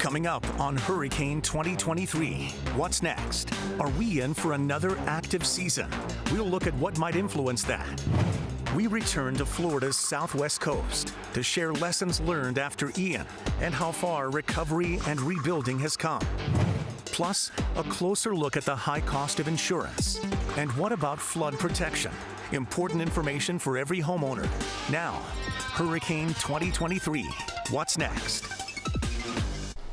Coming up on Hurricane 2023. What's next? Are we in for another active season? We'll look at what might influence that. We return to Florida's southwest coast to share lessons learned after Ian and how far recovery and rebuilding has come. Plus, a closer look at the high cost of insurance. And what about flood protection? Important information for every homeowner. Now, Hurricane 2023. What's next?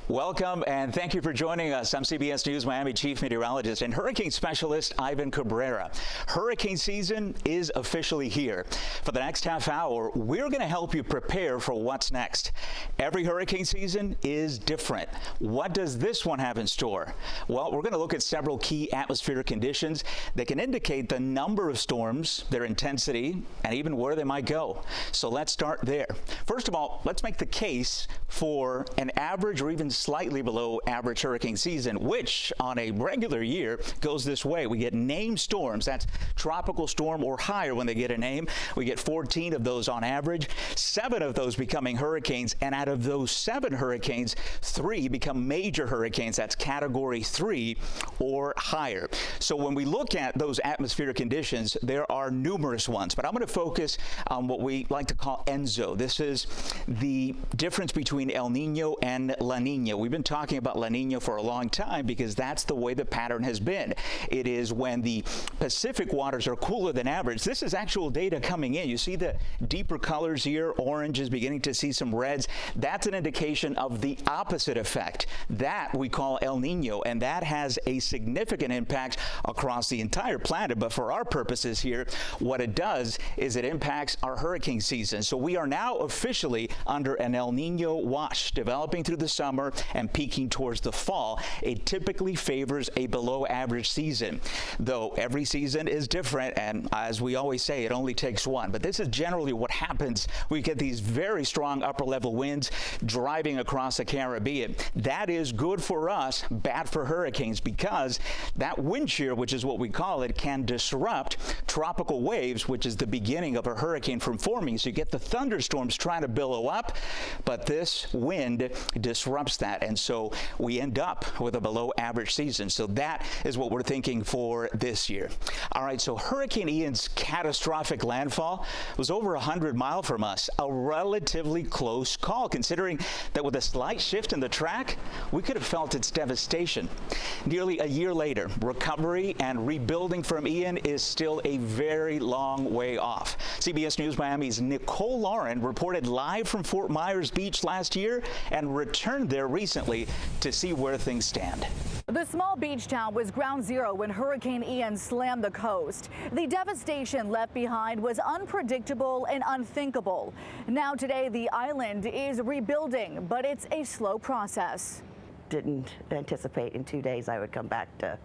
Welcome and thank you for joining us. I'm CBS News Miami Chief Meteorologist and Hurricane Specialist Ivan Cabrera. Hurricane season is officially here. For the next half hour, we're going to help you prepare for what's next. Every hurricane season is different. What does this one have in store? Well, we're going to look at several key atmospheric conditions that can indicate the number of storms, their intensity, and even where they might go. So let's start there. First of all, let's make the case for an average or even slightly below average hurricane season, which on a regular year goes this way. We get named storms. That's tropical storm or higher when they get a name. We get 14 of those on average, 7 of those becoming hurricanes, and out of those 7 hurricanes, 3 become major hurricanes. That's category 3 or higher. So when we look at those atmospheric conditions, there are numerous ones, but I'm going to focus on what we like to call ENSO. This is the difference between El Nino and La Nina. We've been talking about La Nina for a long time because that's the way the pattern has been. It is when the Pacific waters are cooler than average. This is actual data coming in. You see the deeper colors here. Orange is beginning to see some reds. That's an indication of the opposite effect. That we call El Nino, and that has a significant impact across the entire planet. But for our purposes here, what it does is it impacts our hurricane season. So we are now officially under an El Nino wash developing through the summer and peaking towards the fall. It typically favors a below average season, though every season is different, and as we always say, it only takes one. But this is generally what happens. We get these very strong upper level winds driving across the Caribbean. That is good for us, bad for hurricanes, because that wind shear, which is what we call it, can disrupt tropical waves, which is the beginning of a hurricane from forming. So you get the thunderstorms trying to billow up, but this wind disrupts that, and so we end up with a below average season. So that is what we're thinking for this year. All right, so Hurricane Ian's catastrophic landfall was over 100 miles from us, a relatively close call, considering that with a slight shift in the track, we could have felt its devastation. Nearly a year later, recovery and rebuilding from Ian is still a very long way off. CBS News Miami's Nicole Lauren reported live from Fort Myers Beach last year and returned there recently to see where things stand. The small beach town was ground zero when Hurricane Ian slammed the coast. The devastation left behind was unpredictable and unthinkable. Now today, the island is rebuilding, but it's a slow process. Didn't anticipate in 2 days I would come back to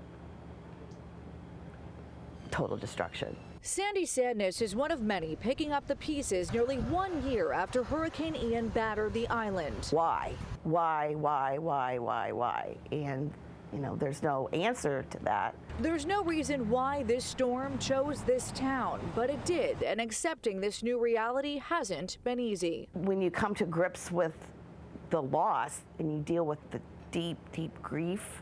total destruction. Sandy Sadness is one of many picking up the pieces nearly 1 year after Hurricane Ian battered the island. Why? And, you know, there's no answer to that. There's no reason why this storm chose this town, but it did, and accepting this new reality hasn't been easy. When you come to grips with the loss and you deal with the deep, deep grief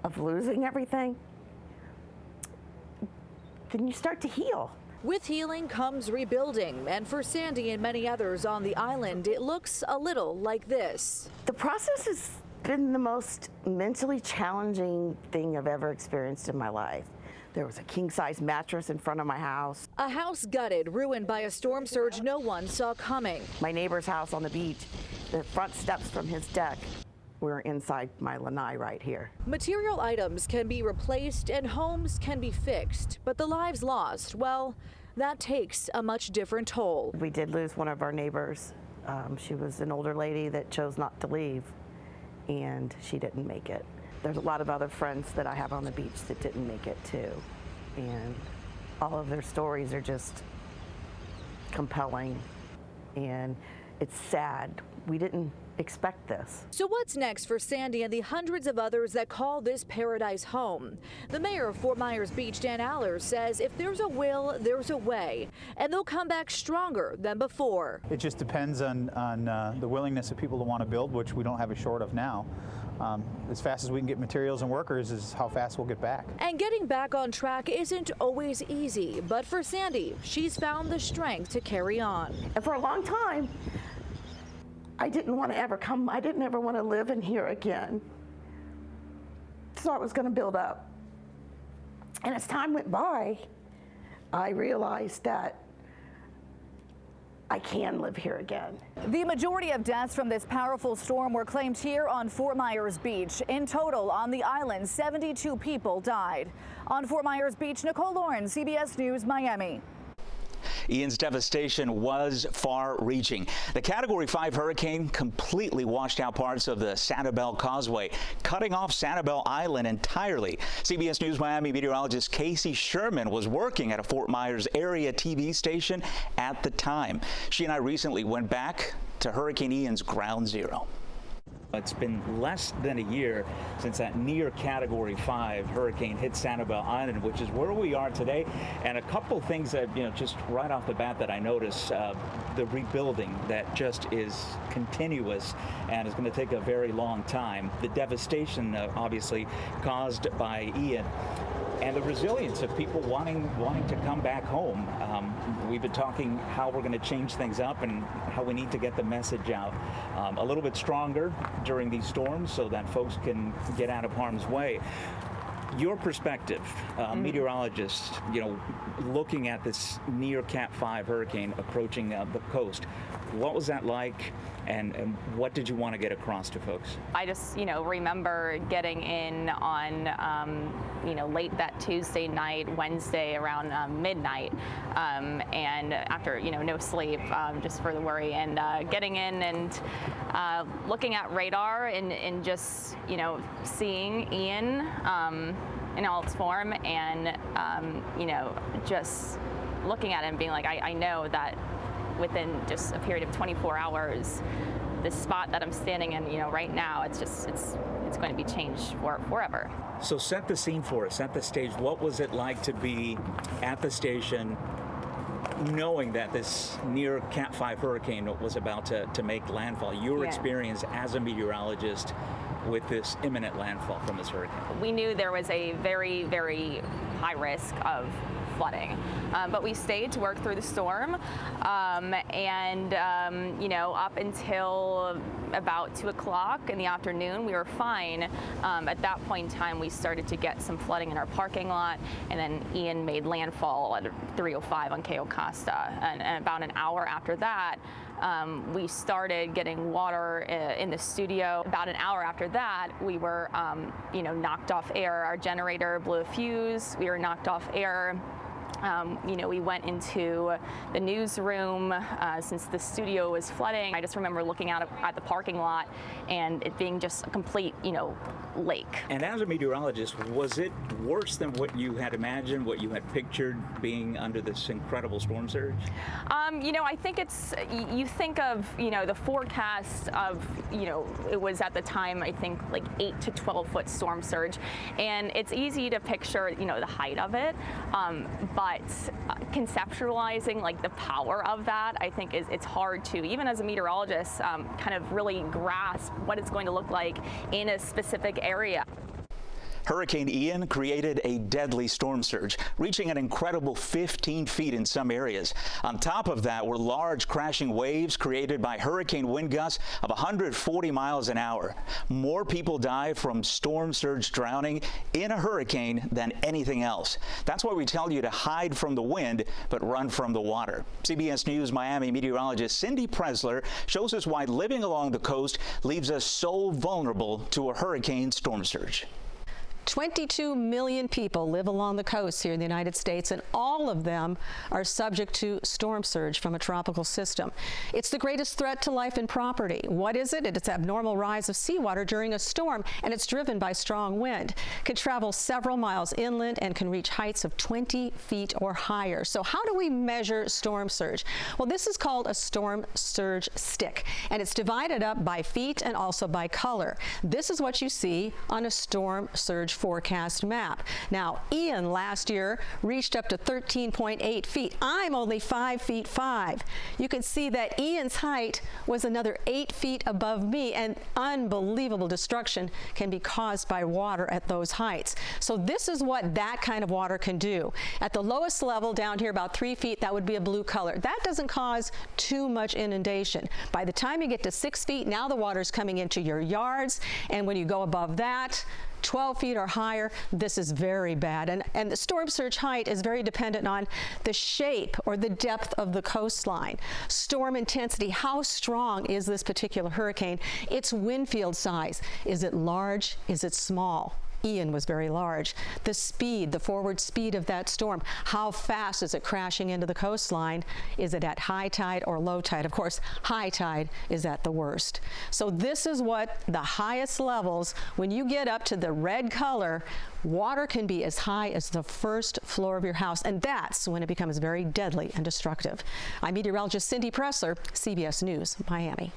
of losing everything, then you start to heal. With healing comes rebuilding, and for Sandy and many others on the island, it looks a little like this. The process has been the most mentally challenging thing I've ever experienced in my life. There was a king-size mattress in front of my house. A house gutted, ruined by a storm surge no one saw coming. My neighbor's house on the beach, the front steps from his deck. We're inside my lanai right here. Material items can be replaced and homes can be fixed, but the lives lost, well, that takes a much different toll. We did lose one of our neighbors. She was an older lady that chose not to leave, and she didn't make it. There's a lot of other friends that I have on the beach that didn't make it too, and all of their stories are just compelling, and it's sad. We didn't expect this. So what's next for Sandy and the hundreds of others that call this paradise home? The mayor of Fort Myers Beach, Dan Allers, says if there's a will, there's a way, and they'll come back stronger than before. It just depends on the willingness of people to want to build, which we don't have a short of now. As fast as we can get materials and workers is how fast we'll get back. And getting back on track isn't always easy, but for Sandy, she's found the strength to carry on. And for a long time, I didn't want to ever come. I didn't ever want to live in here again. So I was going to build up. And as time went by, I realized that I can live here again. The majority of deaths from this powerful storm were claimed here on Fort Myers Beach. In total, on the island, 72 people died. On Fort Myers Beach, Nicole Lauren, CBS News, Miami. Ian's devastation was far-reaching. The Category 5 hurricane completely washed out parts of the Sanibel Causeway, cutting off Sanibel Island entirely. CBS News Miami meteorologist Casey Sherman was working at a Fort Myers area TV station at the time. She and I recently went back to Hurricane Ian's ground zero. It's been less than a year since that near Category 5 hurricane hit Sanibel Island, which is where we are today. And a couple things that, just right off the bat that I notice, the rebuilding that just is continuous and is going to take a very long time. The devastation, obviously, caused by Ian. And the resilience of people wanting to come back home. We've been talking how we're going to change things up and how we need to get the message out a little bit stronger during these storms so that folks can get out of harm's way. Your perspective, meteorologist, looking at this near Cat 5 hurricane approaching the coast, what was that like? And what did you want to get across to folks? I just, remember getting in on, late that Tuesday night, Wednesday around midnight, and after, no sleep, just for the worry, and getting in and looking at radar and just, seeing Ian in all its form, and, just looking at it and being like, I know that within just a period of 24 hours, the spot that I'm standing in, right now, it's going to be changed forever. So set the scene for us, set the stage. What was it like to be at the station knowing that this near Cat 5 hurricane was about to make landfall? Your experience as a meteorologist with this imminent landfall from this hurricane. We knew there was a very, very high risk of flooding, but we stayed to work through the storm, and up until about 2 o'clock in the afternoon we were fine. At that point in time we started to get some flooding in our parking lot, and then Ian made landfall at 3:05 on Cayo Costa, and about an hour after that we started getting water in the studio. About an hour after that, we were, knocked off air. Our generator blew a fuse. We were knocked off air. We went into the newsroom since the studio was flooding. I just remember looking out at the parking lot and it being just a complete, lake. And as a meteorologist, was it worse than what you had imagined, what you had pictured being under this incredible storm surge? I think you think of, the forecast of, it was at the time, I think, like 8 to 12 foot storm surge. And it's easy to picture, the height of it. But conceptualizing like the power of that, I think it's hard to, even as a meteorologist, kind of really grasp what it's going to look like in a specific area. Hurricane Ian created a deadly storm surge, reaching an incredible 15 feet in some areas. On top of that were large crashing waves created by hurricane wind gusts of 140 miles an hour. More people die from storm surge drowning in a hurricane than anything else. That's why we tell you to hide from the wind, but run from the water. CBS News Miami meteorologist Cindy Presler shows us why living along the coast leaves us so vulnerable to a hurricane storm surge. 22 million people live along the coast here in the United States, and all of them are subject to storm surge from a tropical system. It's the greatest threat to life and property. What is it? It's abnormal rise of seawater during a storm, and it's driven by strong wind. It can travel several miles inland and can reach heights of 20 feet or higher. So how do we measure storm surge? Well, this is called a storm surge stick, and it's divided up by feet and also by color. This is what you see on a storm surge forecast map. Now, Ian last year reached up to 13.8 feet. I'm only 5 feet 5. You can see that Ian's height was another 8 feet above me, and unbelievable destruction can be caused by water at those heights. So this is what that kind of water can do. At the lowest level down here, about 3 feet, that would be a blue color. That doesn't cause too much inundation. By the time you get to 6 feet, now the water's coming into your yards, and when you go above that, 12 feet or higher, this is very bad. And the storm surge height is very dependent on the shape or the depth of the coastline. Storm intensity, how strong is this particular hurricane? Its wind field size. Is it large? Is it small? Ian was very large. The speed, the forward speed of that storm, how fast is it crashing into the coastline? Is it at high tide or low tide? Of course, high tide is at the worst. So this is what the highest levels, when you get up to the red color, water can be as high as the first floor of your house, and that's when it becomes very deadly and destructive. I'm meteorologist Cindy Pressler, CBS News, Miami.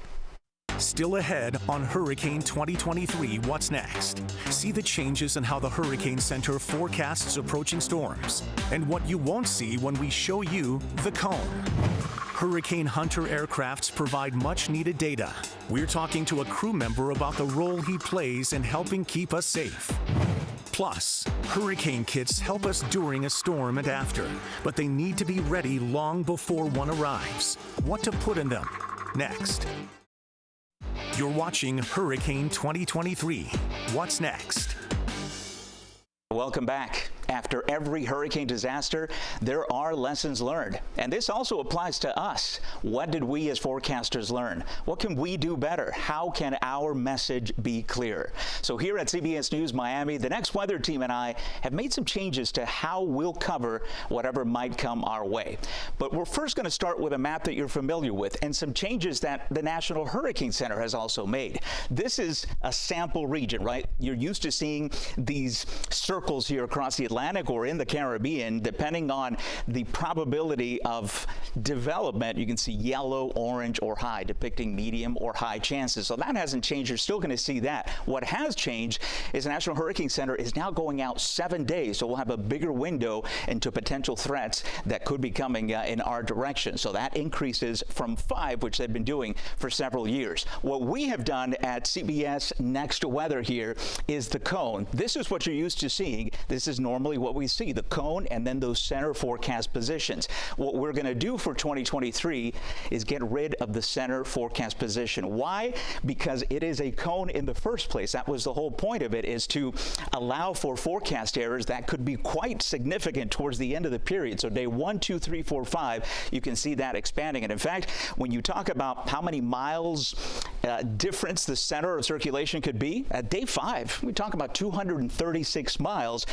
Still ahead on Hurricane 2023, what's next? See the changes in how the Hurricane Center forecasts approaching storms and what you won't see when we show you the cone. Hurricane Hunter aircrafts provide much needed data. We're talking to a crew member about the role he plays in helping keep us safe. Plus, hurricane kits help us during a storm and after, but they need to be ready long before one arrives. What to put in them? Next. You're watching Hurricane 2023. What's next? Welcome back. After every hurricane disaster, there are lessons learned. And this also applies to us. What did we as forecasters learn? What can we do better? How can our message be clear? So here at CBS News Miami, the Next Weather team and I have made some changes to how we'll cover whatever might come our way. But we're first going to start with a map that you're familiar with and some changes that the National Hurricane Center has also made. This is a sample region, right? You're used to seeing these circles here across the Atlantic or in the Caribbean, depending on the probability of development. You can see yellow, orange, or high, depicting medium or high chances. So that hasn't changed. You're still going to see that. What has changed is the National Hurricane Center is now going out 7 days. So we'll have a bigger window into potential threats that could be coming in our direction. So that increases from 5, which they've been doing for several years. What we have done at CBS Next Weather here is the cone. This is what you're used to seeing. This is normally what we see, the cone and then those center forecast positions. What we're going to do for 2023 is get rid of the center forecast position. Why? Because it is a cone in the first place. That was the whole point of it, is to allow for forecast errors that could be quite significant towards the end of the period. So day 1, 2, 3, 4, 5, you can see that expanding. And in fact, when you talk about how many miles difference the center of circulation could be, at day 5, we talk about 236 miles.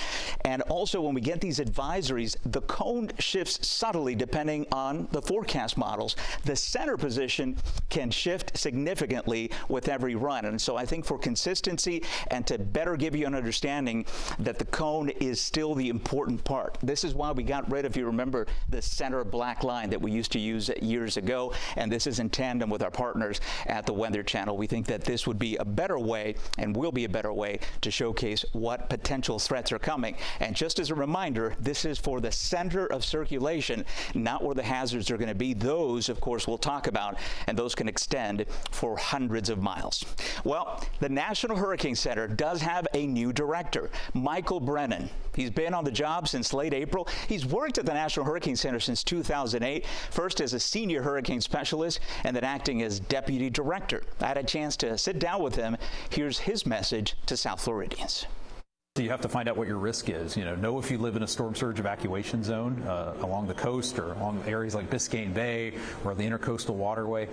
And also, when we get these advisories, the cone shifts subtly depending on the forecast models. The center position can shift significantly with every run. And so I think for consistency and to better give you an understanding that the cone is still the important part. This is why we got rid of, if you remember, the center black line that we used to use years ago. And this is in tandem with our partners at the Weather Channel. We think that this would be a better way and will be a better way to showcase what potential threats are coming. And just as a reminder, this is for the center of circulation, not where the hazards are going to be. Those, of course, we'll talk about, and those can extend for hundreds of miles. Well, the National Hurricane Center does have a new director, Michael Brennan. He's been on the job since late April. He's worked at the National Hurricane Center since 2008, first as a senior hurricane specialist and then acting as deputy director. I had a chance to sit down with him. Here's his message to South Floridians. So you have to find out what your risk is. Know if you live in a storm surge evacuation zone along the coast or along areas like Biscayne Bay or the intercoastal waterway.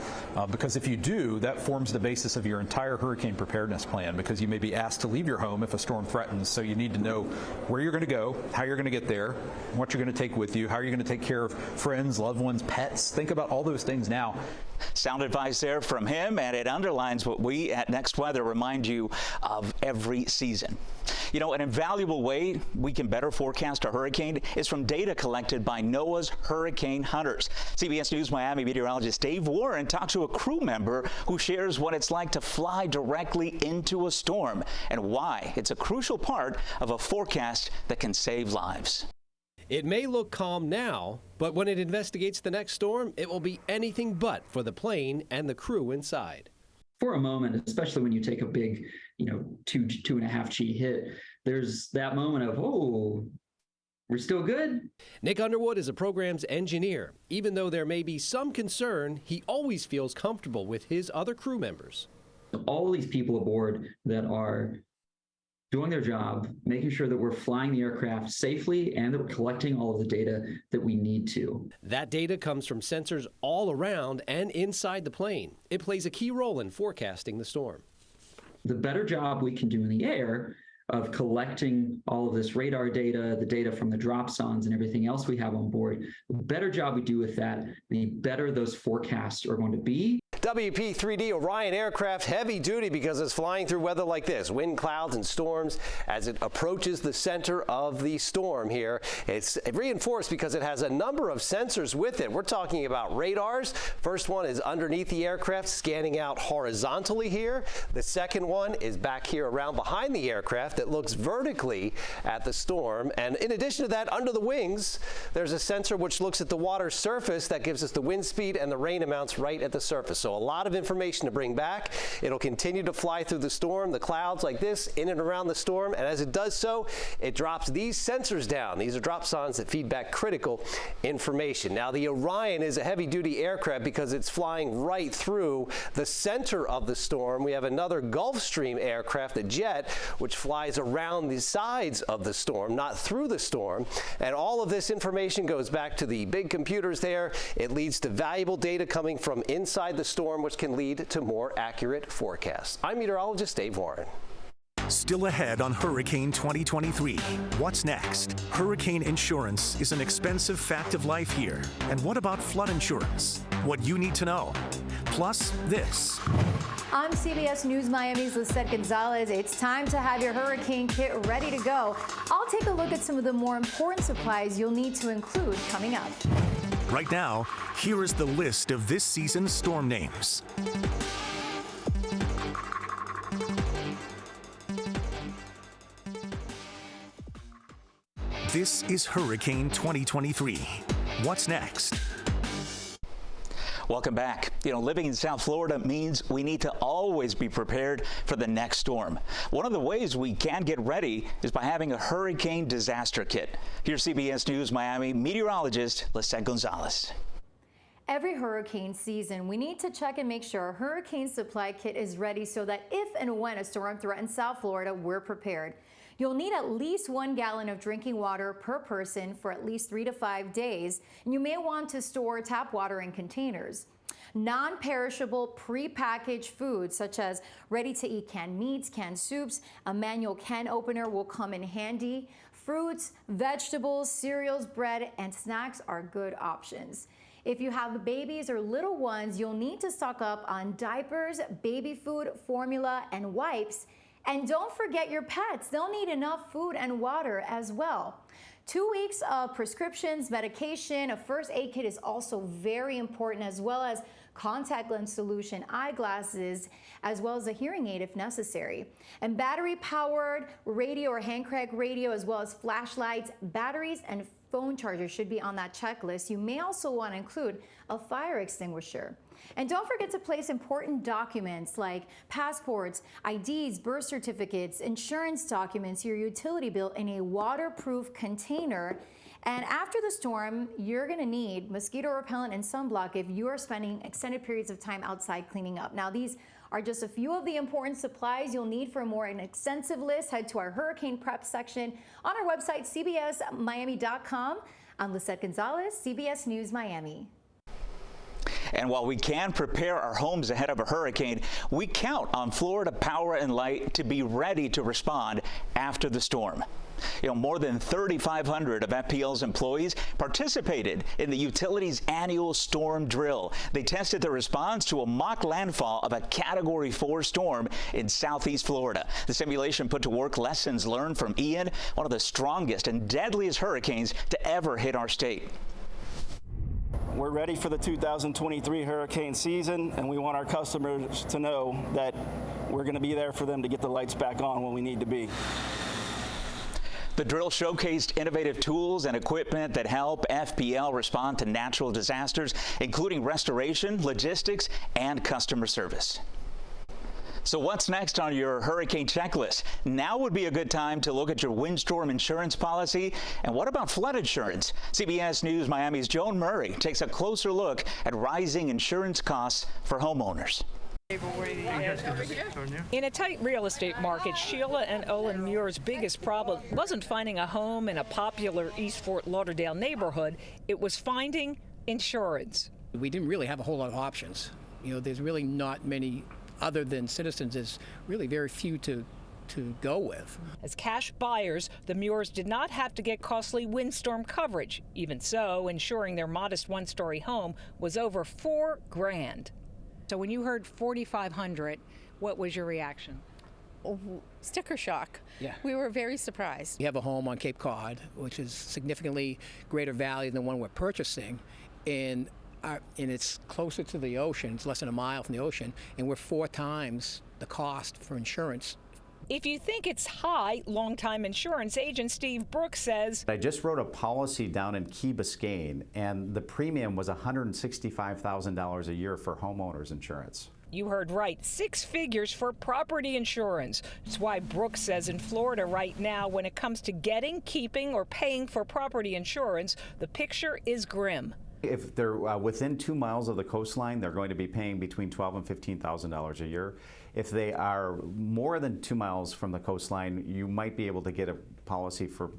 Because if you do, that forms the basis of your entire hurricane preparedness plan, because you may be asked to leave your home if a storm threatens. So you need to know where you're going to go, how you're going to get there, what you're going to take with you, how you're going to take care of friends, loved ones, pets. Think about all those things now. Sound advice there from him, and it underlines what we at Next Weather remind you of every season. An invaluable way we can better forecast a hurricane is from data collected by NOAA's hurricane hunters. CBS News Miami meteorologist Dave Warren talked to a crew member who shares what it's like to fly directly into a storm and why it's a crucial part of a forecast that can save lives. It may look calm now, but when it investigates the next storm, it will be anything but for the plane and the crew inside. For a moment, especially when you take a big, 2.5 G hit, there's that moment of, oh, we're still good. Nick Underwood is a program's engineer. Even though there may be some concern, he always feels comfortable with his other crew members. All of these people aboard that are doing their job, making sure that we're flying the aircraft safely and that we're collecting all of the data that we need to. That data comes from sensors all around and inside the plane. It plays a key role in forecasting the storm. The better job we can do in the air of collecting all of this radar data, the data from the dropsondes and everything else we have on board, the better job we do with that, the better those forecasts are going to be. WP-3D Orion aircraft heavy duty because it's flying through weather like this, wind, clouds, and storms as it approaches the center of the storm here. It's reinforced because it has a number of sensors with it. We're talking about radars. First one is underneath the aircraft, scanning out horizontally here. The second one is back here around behind the aircraft that looks vertically at the storm. And in addition to that, under the wings, there's a sensor which looks at the water surface that gives us the wind speed and the rain amounts right at the surface. So a lot of information to bring back. It'll continue to fly through the storm, the clouds like this, in and around the storm. And as it does so, it drops these sensors down. These are dropsondes that feed back critical information. Now, the Orion is a heavy-duty aircraft because it's flying right through the center of the storm. We have another Gulfstream aircraft, the Jet, which flies around the sides of the storm, not through the storm. And all of this information goes back to the big computers there. It leads to valuable data coming from inside the storm, which can lead to more accurate forecasts. I'm meteorologist Dave Warren. Still ahead on Hurricane 2023. What's next? Hurricane insurance is an expensive fact of life here. And what about flood insurance? What you need to know. Plus this. I'm CBS News Miami's Lisette Gonzalez. It's time to have your hurricane kit ready to go. I'll take a look at some of the more important supplies you'll need to include coming up. Right now, here is the list of this season's storm names. This is Hurricane 2023. What's next? Welcome back. Living in South Florida means we need to always be prepared for the next storm. One of the ways we can get ready is by having a hurricane disaster kit. Here's CBS News Miami meteorologist Lisette Gonzalez. Every hurricane season, we need to check and make sure our hurricane supply kit is ready so that if and when a storm threatens South Florida, we're prepared. You'll need at least 1 gallon of drinking water per person for at least 3 to 5 days, and you may want to store tap water in containers. Non-perishable pre-packaged foods such as ready-to-eat canned meats, canned soups, a manual can opener will come in handy. Fruits, vegetables, cereals, bread, and snacks are good options. If you have babies or little ones, you'll need to stock up on diapers, baby food, formula, and wipes. And don't forget your pets. They'll need enough food and water as well. 2 weeks of prescriptions, medication, a first aid kit is also very important, as well as contact lens solution, eyeglasses, as well as a hearing aid if necessary. And battery-powered radio or hand crank radio, as well as flashlights, batteries, and phone chargers should be on that checklist. You may also want to include a fire extinguisher. And don't forget to place important documents like passports, IDs, birth certificates, insurance documents, your utility bill in a waterproof container. And after the storm, you're going to need mosquito repellent and sunblock if you are spending extended periods of time outside cleaning up. Now, these are just a few of the important supplies you'll need. For a more extensive list, head to our hurricane prep section on our website, cbsmiami.com. I'm Lisette Gonzalez, CBS News Miami. And while we can prepare our homes ahead of a hurricane, we count on Florida Power and Light to be ready to respond after the storm. More than 3,500 of FPL's employees participated in the utility's annual storm drill. They tested the response to a mock landfall of a Category 4 storm in southeast Florida. The simulation put to work lessons learned from Ian, one of the strongest and deadliest hurricanes to ever hit our state. We're ready for the 2023 hurricane season, and we want our customers to know that we're going to be there for them to get the lights back on when we need to be. The drill showcased innovative tools and equipment that help FPL respond to natural disasters, including restoration, logistics, and customer service. So what's next on your hurricane checklist? Now would be a good time to look at your windstorm insurance policy. And what about flood insurance? CBS News Miami's Joan Murray takes a closer look at rising insurance costs for homeowners. In a tight real estate market, Sheila and Olin Muir's biggest problem wasn't finding a home in a popular East Fort Lauderdale neighborhood. It was finding insurance. We didn't really have a whole lot of options. There's really not many other than Citizens. There's really very few to go with. As cash buyers, the Muirs did not have to get costly windstorm coverage. Even so, insuring their modest one-story home was over $4,000. So when you heard $4,500, what was your reaction? Sticker shock. Yeah. We were very surprised. We have a home on Cape Cod, which is significantly greater value than the one we're purchasing, and it's closer to the ocean. It's less than a mile from the ocean, and we're 4 times the cost for insurance. If you think it's high, longtime insurance agent Steve Brooks says, I just wrote a policy down in Key Biscayne, and the premium was $165,000 a year for homeowners insurance. You heard right, 6 figures for property insurance. That's why Brooks says in Florida right now, when it comes to getting, keeping, or paying for property insurance, the picture is grim. If they're within 2 miles of the coastline, they're going to be paying between $12,000 and $15,000 a year. If they are more than 2 miles from the coastline, you might be able to get a policy for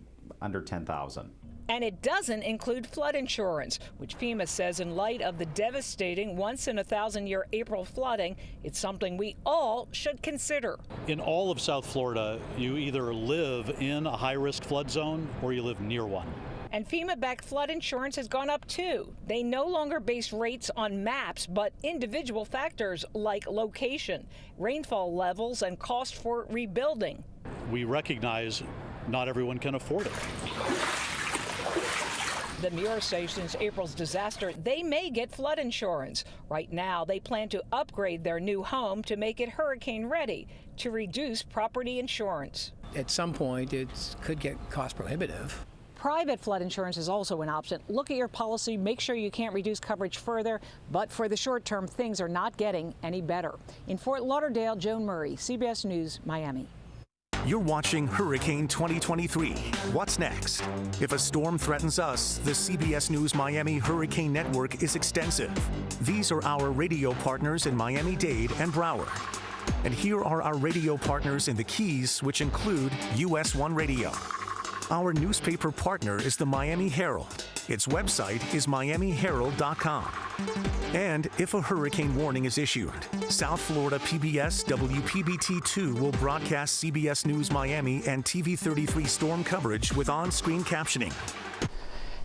under $10,000. And it doesn't include flood insurance, which FEMA says in light of the devastating once-in-a-thousand-year April flooding, it's something we all should consider. In all of South Florida, you either live in a high-risk flood zone or you live near one. And FEMA-backed flood insurance has gone up too. They no longer base rates on maps, but individual factors like location, rainfall levels, and cost for rebuilding. We recognize not everyone can afford it. The Muir say since April's disaster, they may get flood insurance. Right now, they plan to upgrade their new home to make it hurricane ready to reduce property insurance. At some point, it could get cost prohibitive. Private flood insurance is also an option. Look at your policy, make sure you can't reduce coverage further, but for the short term, things are not getting any better. In Fort Lauderdale, Joan Murray, CBS News, Miami. You're watching Hurricane 2023. What's next? If a storm threatens us, the CBS News Miami Hurricane Network is extensive. These are our radio partners in Miami-Dade and Broward. And here are our radio partners in the Keys, which include US 1 Radio. Our newspaper partner is the Miami Herald. Its website is miamiherald.com. And if a hurricane warning is issued, South Florida PBS WPBT2 will broadcast CBS News Miami and TV 33 storm coverage with on-screen captioning.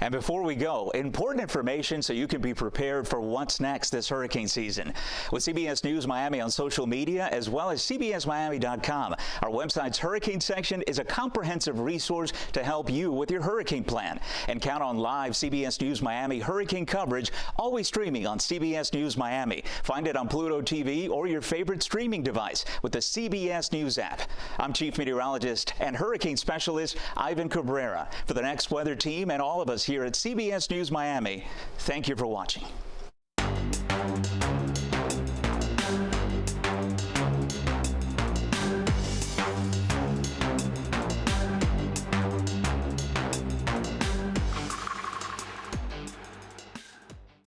And before we go, important information so you can be prepared for what's next this hurricane season. With CBS News Miami on social media, as well as CBSMiami.com, our website's hurricane section is a comprehensive resource to help you with your hurricane plan. And count on live CBS News Miami hurricane coverage, always streaming on CBS News Miami. Find it on Pluto TV or your favorite streaming device with the CBS News app. I'm Chief Meteorologist and Hurricane Specialist Ivan Cabrera. For the Next Weather team and all of us here at CBS News Miami, thank you for watching.